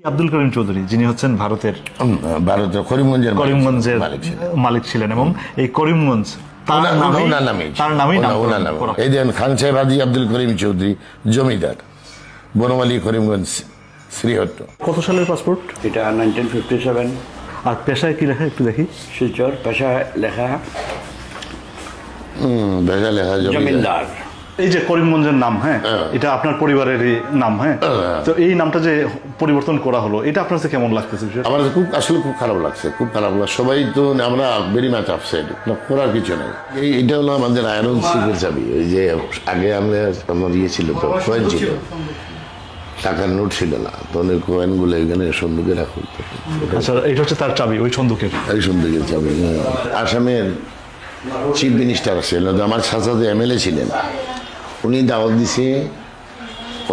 আব্দুল করিম চৌধুরী যিনি হচ্ছেন ভারতের করিমগঞ্জের মালিক ছিলেন এবং এই করিমগঞ্জ তার নামেই এই দেন খান সাহেব হাজী আব্দুল করিম চৌধুরী জমিদার বনমালী করিমগঞ্জ শ্রীহট্ট। কত সালের পাসপোর্ট এটা 1957। আর পেশায় কি লেখা একটু দেখি। শিলচর। পেশা লেখা জমিদার। এই যে করিমগঞ্জের নাম, হ্যাঁ, এটা আপনার পরিবারেরই নাম, হ্যাঁ, তো এই নামটা যে পরিবর্তন করা হলো এটা আপনার কাছে কেমন লাগতেছে? আমার আসলে খুব খারাপ লাগছে, খুব খারাপ লাগছে। সবাই তো আমরা ভেরি মাচ আপসেট, করার কিছু নাই। এইটা হলো আমাদের আয়রন সিকের চাবি। ওই যে আগে আমার ইয়ে ছিল তো, কয়েন ছিল, টাকার নোট ছিল না, তো অনেক কয়েন গুলো এখানে সন্দুকে রাখা হতো। আচ্ছা, এটা হচ্ছে তার চাবি, ওই সন্দুকের, এই সন্দুকের চাবি। আসামের চিফ মিনিস্টার ছিলেন, আমার চাচাতে এমএলএ ছিলেন, উনি দাওয়াত দিছে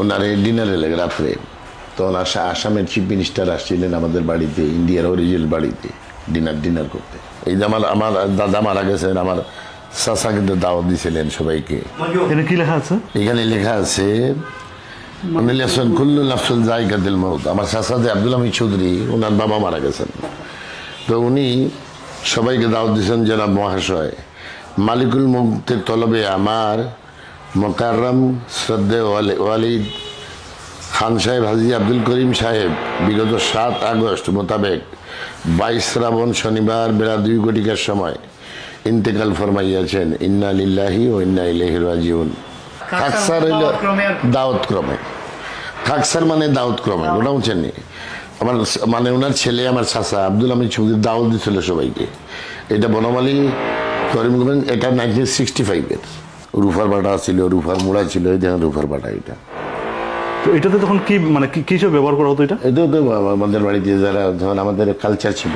ওনার ডিনারে লেগে রাত্রে। তখন আসামের চিফ মিনিস্টার আসছিলেন আমাদের বাড়িতে, ইন্ডিয়ার অরিজিনাল বাড়িতে ডিনার করতে। এই যে আমার দাদা মারা গেছেন, আমার চাচা কিন্তু দাওয়াত দিয়েছিলেন সবাইকে। এখানে কি লেখা আছে? এখানে লেখা আছে কুল্লু নাফসুন যায়কাতুল মউত। আমার চাচা যে আব্দুল হামিদ চৌধুরী, ওনার বাবা মারা গেছেন, তো উনি সবাইকে দাওয়াত দিয়েছেন, জনাব মহাশয় মালিকুল মউতের তলবে আমার মোকাররম শ্রদ্ধেয় ওয়ালিদ খান সাহেব হাজী আব্দুল করিম সাহেব বিগত 7 আগস্ট মোতাবেক 22 শ্রাবণ শনিবার বেলা 2 ঘটিকার সময় ইন্তেকাল ফরমাইয়াছেন। ইন্না লিল্লাহি ও ইন্না ইলাইহি রাজিউন। খাকসার হইল দাওয়াত ক্রমে, খাকসার মানে দাওয়াত ক্রমে, ওটা বুঝছেন নি? আমার মানে ওনার ছেলে আমার চাচা আব্দুল হামিদ চৌধুরী দাওয়াত দিচ্ছিল সবাইকে। এটা বনমালী করিমগঞ্জ, এটা 1965-এর। রুফার বাটা ছিল, রুফার মোড়া ছিল, এই দেখেন রুফার বাটা। এটা তো এটাতে তখন কি মানে কিসব ব্যবহার করা হতো? এটাও তো আমাদের বাড়িতে যারা যখন আমাদের কালচার ছিল,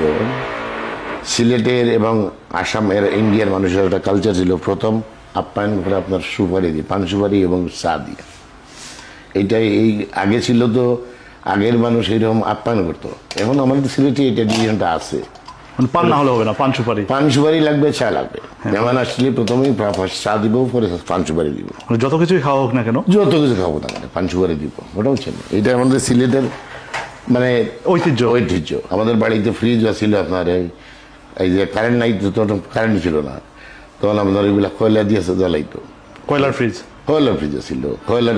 সিলেটের এবং আসামের ইন্ডিয়ার মানুষের একটা কালচার ছিল, প্রথম আপ্যায়ন করে আপনার সুপারি দিয়ে, পান সুপারি এবং চা দিয়ে। এইটাই এই আগে ছিল, তো আগের মানুষ এইরকম আপ্যায়ন করতো। এখন আমাদের সিলেটে এটা ডিভিশনটা আছে, পান না হলে হবে না, পান সুপারি লাগবে, চা লাগবে। যেমন আসলে প্রথমেই চা দিব, পরে পান সুপারি দিব। যত কিছুই খাওয়া হোক না কেন, যত কিছু খাবো না কেন পান সুপারি দিব, ওটা হচ্ছে না। এটা আমাদের সিলেটের মানে ঐতিহ্য। আমাদের বাড়িতে ফ্রিজ ছিল আপনার, এই যে কারেন্ট নাই তো, তখন কারেন্ট ছিল না, তখন আমাদের ওইগুলা কয়লা দিয়েছে জ্বালাইতো। কয়লার ফ্রিজ ছিল, কয়লার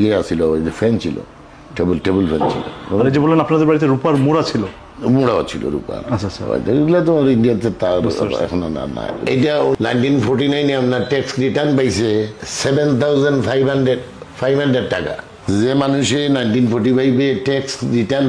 ইয়ে ছিল, ওই যে ফ্যান ছিল, টেবিল ফ্যান ছিল। যে বললেন আপনাদের বাড়িতে রূপার মুড়া ছিল, মুড়াও ছিল রূপার। এগুলো তো ইন্ডিয়াতে এখন না। এটা 1949-এ আপনার ট্যাক্স রিটার্ন পাইছে 7,500 টাকা। যে মানুষে 1945-এ ট্যাক্স রিটার্ন